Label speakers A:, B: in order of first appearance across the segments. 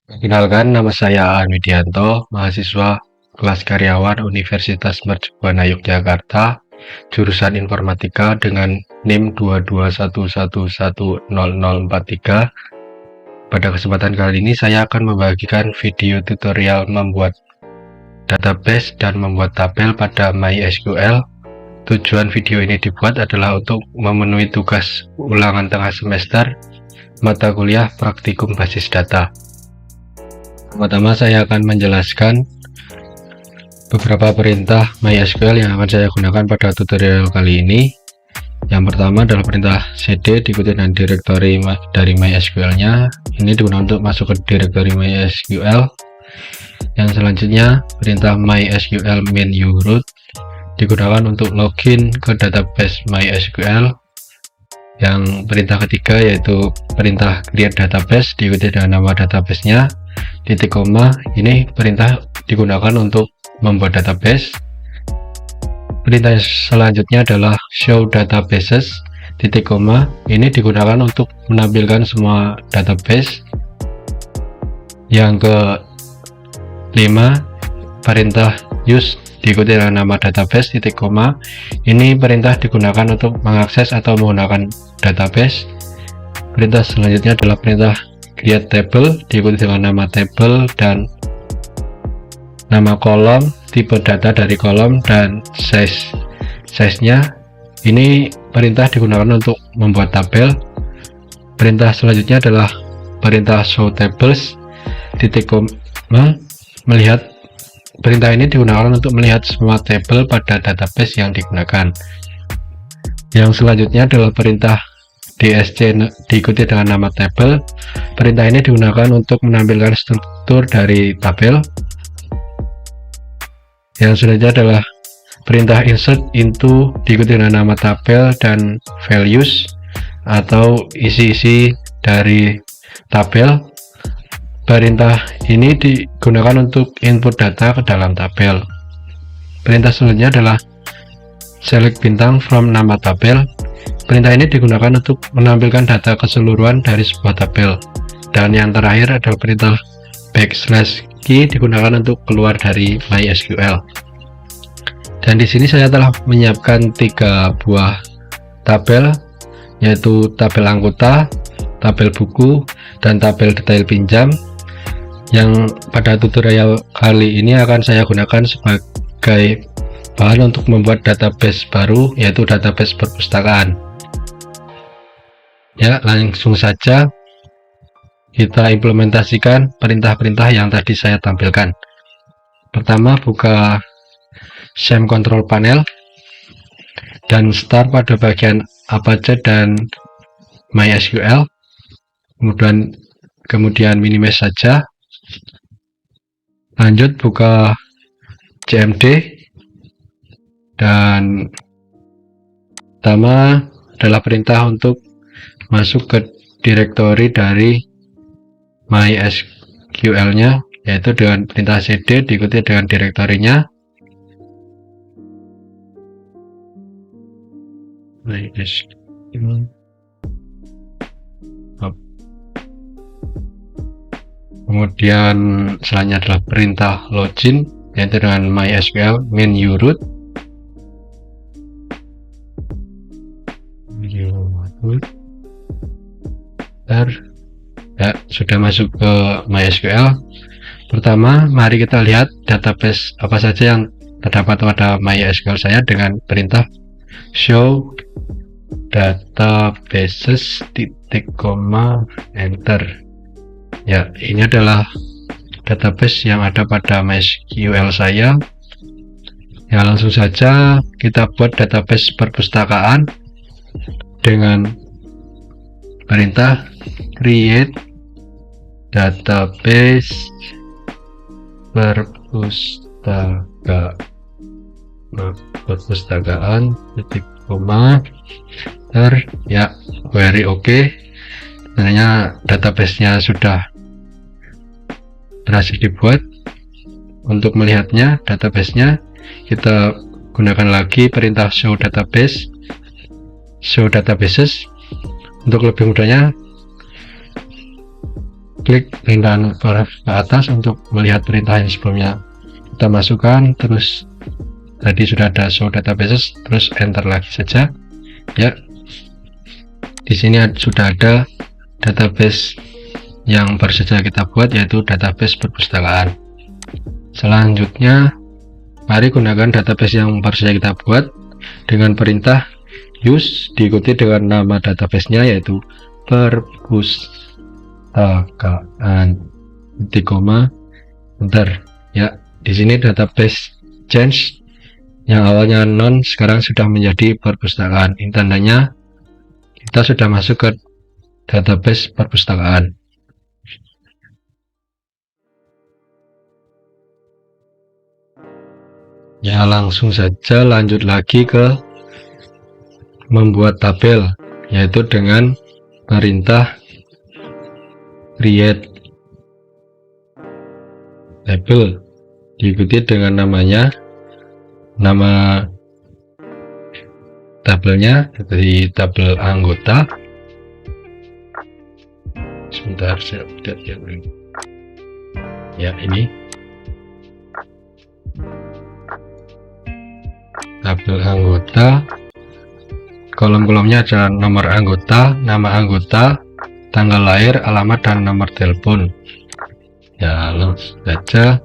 A: Perkenalkan, nama saya Aan Widianto, mahasiswa kelas karyawan Universitas Mercubuana Yogyakarta, jurusan Informatika dengan NIM 221110043. Pada kesempatan kali ini saya akan membagikan video tutorial membuat database dan membuat tabel pada MySQL. Tujuan video ini dibuat adalah untuk memenuhi tugas ulangan tengah semester mata kuliah praktikum basis data. Pertama, saya akan menjelaskan beberapa perintah MySQL yang akan saya gunakan pada tutorial kali ini. Yang pertama adalah perintah cd diikuti dengan direktori dari MySQL-nya. Ini digunakan untuk masuk ke direktori MySQL. Yang selanjutnya perintah MySQL main root digunakan untuk login ke database MySQL. Yang perintah ketiga yaitu perintah create database diikuti dengan nama database-nya. Titik koma, ini perintah digunakan untuk membuat database. Perintah selanjutnya adalah show databases. Titik koma, ini digunakan untuk menampilkan semua database. Yang kelima, perintah use diikuti dengan nama database. Titik koma, ini perintah digunakan untuk mengakses atau menggunakan database. Perintah selanjutnya adalah perintah create table diikuti dengan nama table dan nama kolom, tipe data dari kolom, dan size-nya. Ini perintah digunakan untuk membuat tabel. Perintah selanjutnya adalah perintah show tables. Titik koma, melihat perintah ini digunakan untuk melihat semua tabel pada database yang digunakan. Yang selanjutnya adalah perintah dsc diikuti dengan nama table. Perintah ini digunakan untuk menampilkan struktur dari tabel. Yang selanjutnya adalah perintah insert into diikuti dengan nama tabel dan values atau isi-isi dari tabel. Perintah ini digunakan untuk input data ke dalam tabel. Perintah selanjutnya adalah select bintang from nama tabel. Perintah ini digunakan untuk menampilkan data keseluruhan dari sebuah tabel. Dan yang terakhir adalah perintah backslash key digunakan untuk keluar dari MySQL. Dan di sini saya telah menyiapkan 3 buah tabel, yaitu tabel anggota, tabel buku, dan tabel detail pinjam, yang pada tutorial kali ini akan saya gunakan sebagai bahan untuk membuat database baru, yaitu database perpustakaan. Ya, langsung saja kita implementasikan perintah-perintah yang tadi saya tampilkan. Pertama, buka SAM control panel dan start pada bagian Apache dan MySQL. Kemudian minimize saja. Lanjut buka cmd dan pertama adalah perintah untuk masuk ke direktori dari MySQL-nya, yaitu dengan perintah cd diikuti dengan direktorinya. Kemudian selanjutnya adalah perintah login, yaitu dengan MySQL main root. Ya, sudah masuk ke MySQL. Pertama, mari kita lihat database apa saja yang terdapat pada MySQL saya dengan perintah show databases titik koma enter. Ya, ini adalah database yang ada pada MySQL saya. Ya, langsung saja kita buat database perpustakaan dengan perintah create database perpustakaan titik koma ya, very okay. Sebenarnya database-nya sudah berhasil dibuat. Untuk melihatnya database-nya, kita gunakan lagi perintah show databases. Untuk lebih mudahnya klik perintah ke atas untuk melihat perintah yang sebelumnya kita masukkan. Terus tadi sudah ada show databases, terus enter lagi saja ya. Di sini sudah ada database yang baru saja kita buat, yaitu database perpustakaan. Selanjutnya mari gunakan database yang baru saja kita buat dengan perintah use diikuti dengan nama databasenya, yaitu perpustakaan koma enter ya. Di sini database change yang awalnya non sekarang sudah menjadi perpustakaan. Ini tandanya kita sudah masuk ke database perpustakaan. Ya, langsung saja lanjut lagi ke membuat tabel, yaitu dengan perintah create table diikuti dengan namanya, nama tabelnya dari tabel anggota. Sebentar, saya lihat ya, ini tabel anggota. Kolom-kolomnya ada nomor anggota, nama anggota, tanggal lahir, alamat, dan nomor telepon. Ya, langsung saja.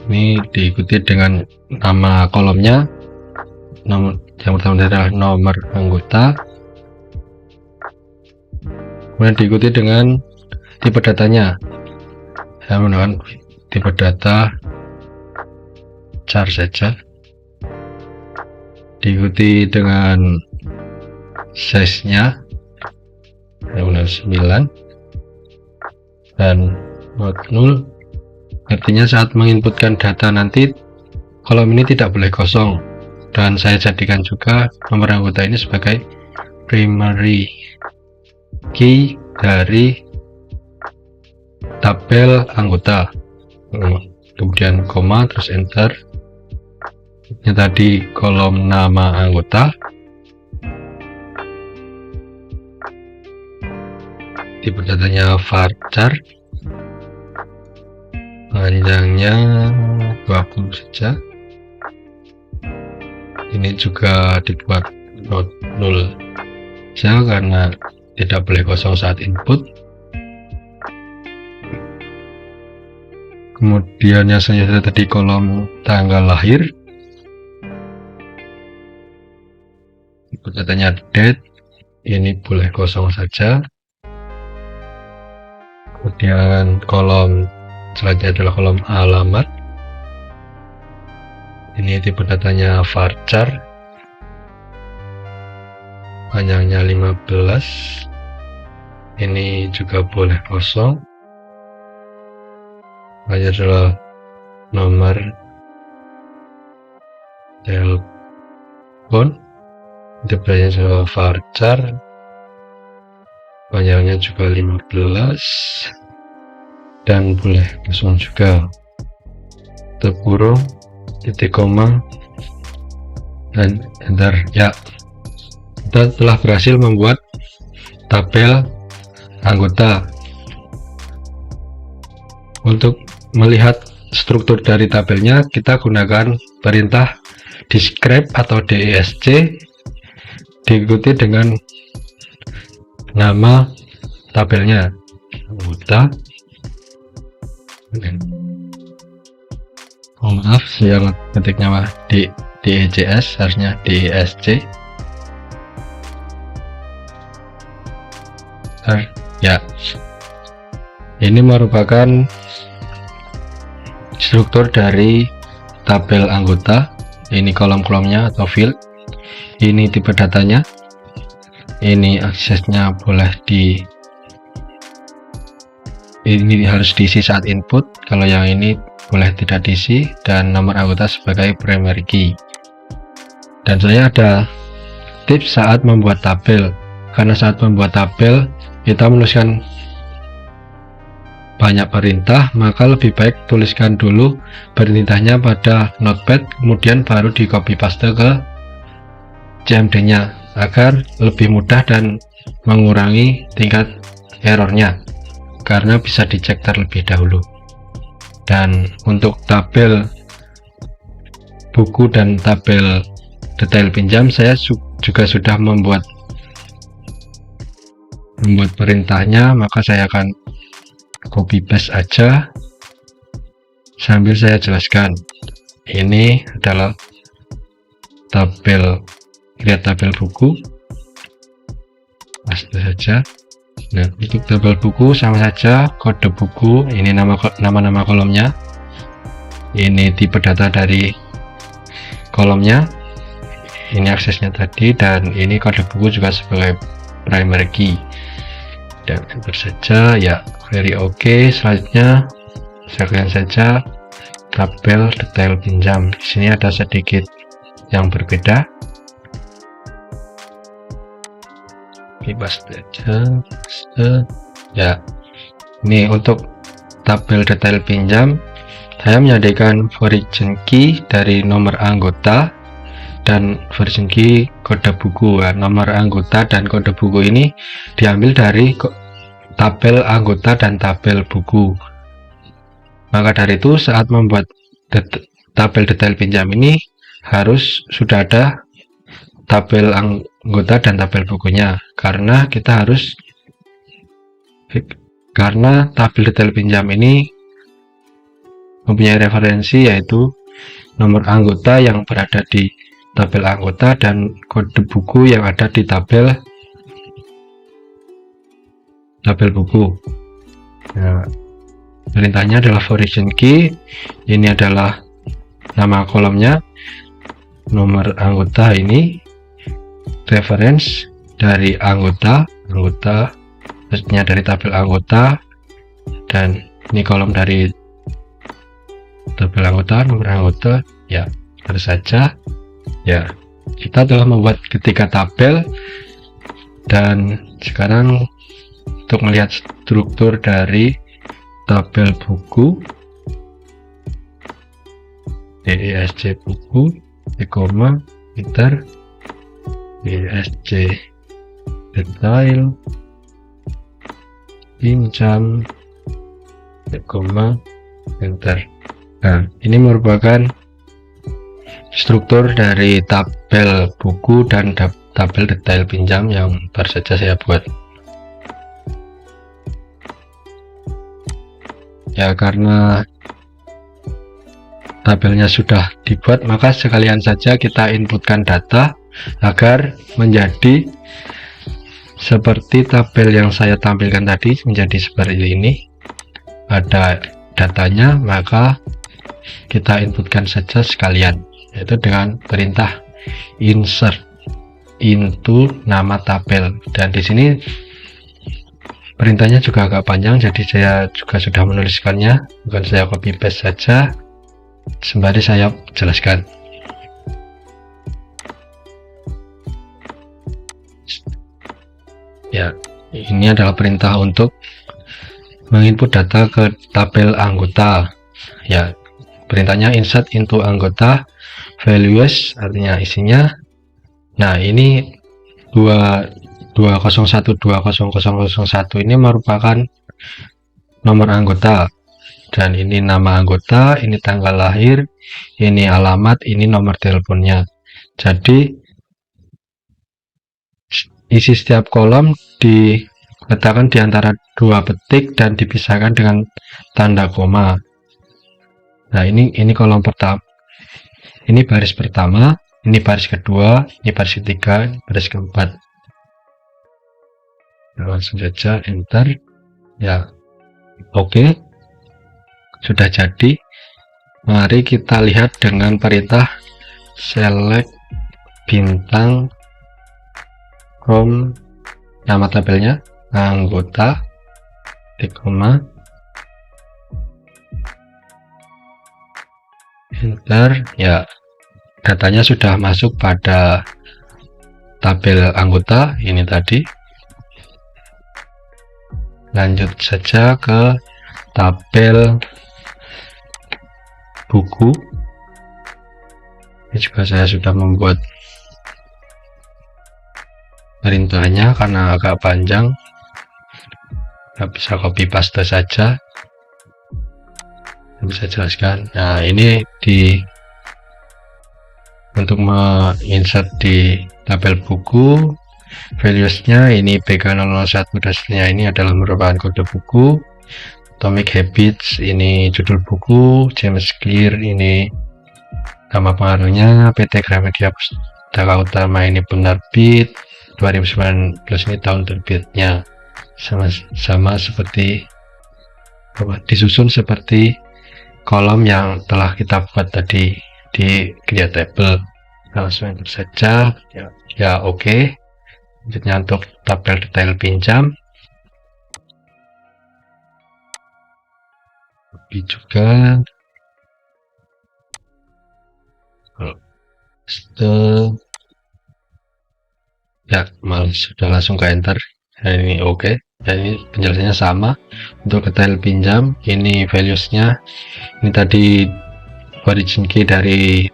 A: Ini diikuti dengan nama kolomnya. Nomor yang pertama adalah nomor anggota. Kemudian diikuti dengan tipe datanya. Saya menggunakan tipe data char saja. Diikuti dengan size-nya, yang 9 dan mode 0. Artinya saat menginputkan data nanti kolom ini tidak boleh kosong, dan saya jadikan juga nomor anggota ini sebagai primary key dari tabel anggota. Kemudian koma, terus enter. Ini tadi kolom nama anggota, tipe datanya varchar, panjangnya 20 saja. Ini juga dibuat not 0 saja karena tidak boleh kosong saat input. Kemudian yang selanjutnya tadi kolom tanggal lahir, katanya date, ini boleh kosong saja. Kemudian kolom selanjutnya adalah kolom alamat, ini tipe datanya varchar, panjangnya 15, ini juga boleh kosong. Ini adalah nomor telepon, tipenya adalah varchar, panjangnya juga 15 dan boleh kosong juga. Kurung, titik koma, dan enter ya. Kita telah berhasil membuat tabel anggota. Untuk melihat struktur dari tabelnya, kita gunakan perintah describe atau DESC diikuti dengan nama tabelnya anggota. Oh maaf, saya ketiknya di DECS, harusnya DESC. Ya, ini merupakan struktur dari tabel anggota. Ini kolom-kolomnya atau field, ini tipe datanya, ini aksesnya boleh ini harus diisi saat input, kalau yang ini boleh tidak diisi, dan nomor anggota sebagai primary key. Dan saya ada tips saat membuat tabel, karena saat membuat tabel kita menuliskan banyak perintah, maka lebih baik tuliskan dulu perintahnya pada notepad, kemudian baru di copy paste ke CMD nya agar lebih mudah dan mengurangi tingkat errornya, karena bisa dicek terlebih dahulu. Dan untuk tabel buku dan tabel detail pinjam, saya juga sudah membuat perintahnya, maka saya akan copy paste aja sambil saya jelaskan. Ini adalah tabel, lihat tabel buku, paste saja. Nah, untuk tabel buku sama saja, kode buku, ini nama kolomnya, ini tipe data dari kolomnya, ini aksesnya tadi, dan ini kode buku juga sebagai primary key. Dan enter saja, ya, very oke. Selanjutnya sekalian saja tabel detail pinjam. Di sini ada sedikit yang berbeda. Paste aja, ya. Ini untuk tabel detail pinjam, saya menyediakan origin key dari nomor anggota dan origin key kode buku. Nomor anggota dan kode buku ini diambil dari tabel anggota dan tabel buku. Maka dari itu, saat membuat tabel detail pinjam ini harus sudah ada tabel anggota dan tabel bukunya, karena tabel detail pinjam ini mempunyai referensi, yaitu nomor anggota yang berada di tabel anggota dan kode buku yang ada di tabel buku. Nah, perintahnya adalah origin key, ini adalah nama kolomnya, nomor anggota ini reference dari anggota maksudnya dari tabel anggota, dan ini kolom dari tabel anggota, nomor anggota. Ya, harus saja. Ya, kita telah membuat ketiga tabel, dan sekarang untuk melihat struktur dari tabel buku, DESC buku, enter, DESC detail pinjam, enter. Nah, ini merupakan struktur dari tabel buku dan tabel detail pinjam yang baru saja saya buat. Ya, karena tabelnya sudah dibuat, maka sekalian saja kita inputkan data agar menjadi seperti tabel yang saya tampilkan tadi, menjadi seperti ini. Ada datanya, maka kita inputkan saja sekalian, yaitu dengan perintah insert into nama tabel. Dan di sini perintahnya juga agak panjang, jadi saya juga sudah menuliskannya, bukan saya copy paste saja sembari saya jelaskan. Ya, ini adalah perintah untuk menginput data ke tabel anggota. Ya, perintahnya insert into anggota values, artinya isinya. Nah, ini 201200001 ini merupakan nomor anggota, dan ini nama anggota, ini tanggal lahir, ini alamat, ini nomor teleponnya. Jadi isi setiap kolom diletakkan di antara dua petik dan dipisahkan dengan tanda koma. Nah, ini kolom pertama, ini baris pertama, ini baris kedua, ini baris ketiga, ini baris keempat. Nah, langsung saja enter. Ya, oke, sudah jadi. Mari kita lihat dengan perintah select bintang from nama tabelnya anggota, enter. Ya, datanya sudah masuk pada tabel anggota ini tadi. Lanjut saja ke tabel buku. Ini juga saya sudah membuat perintahnya karena agak panjang. bisa copy paste saja. Bisa jelaskan. Nah, ini untuk menginsert di tabel buku, values-nya ini BK001 dasarnya ini adalah merupakan kode buku. Atomic Habits ini judul buku, James Clear ini nama pengaruhnya, PT Gramedia Pustaka Utama ini penerbit, 2019 ini tahun terbitnya. Sama seperti disusun seperti kolom yang telah kita buat tadi di create table. Langsung enter saja ya, oke. Selanjutnya untuk tabel detail pinjam copy juga, ya malah sudah langsung ke enter. Nah, ini oke. Dan ini penjelasannya sama. Untuk detail pinjam ini values-nya ini tadi origin key dari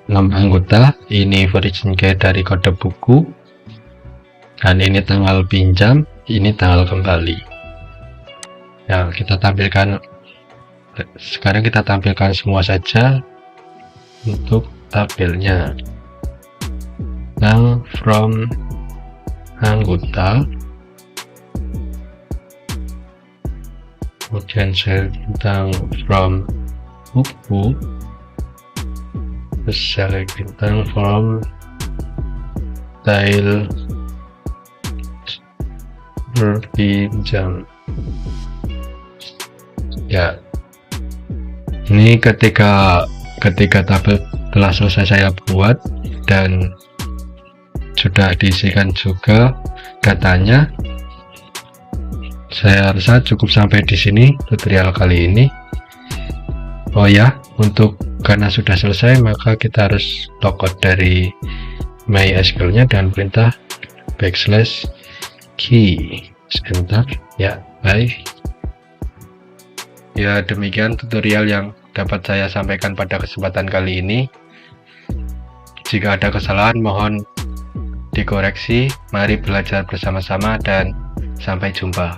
A: 6 anggota, ini origin key dari kode buku, dan ini tanggal pinjam, ini tanggal kembali. Nah, sekarang kita tampilkan semua saja untuk tabelnya. Now from anggota, kemudian saya bintang from buku, terus saya bintang from detail berpinjam. Ya, ini ketika tabel telah selesai saya buat dan sudah diisikan juga datanya, saya rasa cukup sampai di sini tutorial kali ini. Oh ya, karena sudah selesai maka kita harus logout dari MySQL-nya dan perintah \key. Enter ya, baik. Ya, demikian tutorial yang dapat saya sampaikan pada kesempatan kali ini. Jika ada kesalahan mohon dikoreksi. Mari belajar bersama-sama dan sampai jumpa.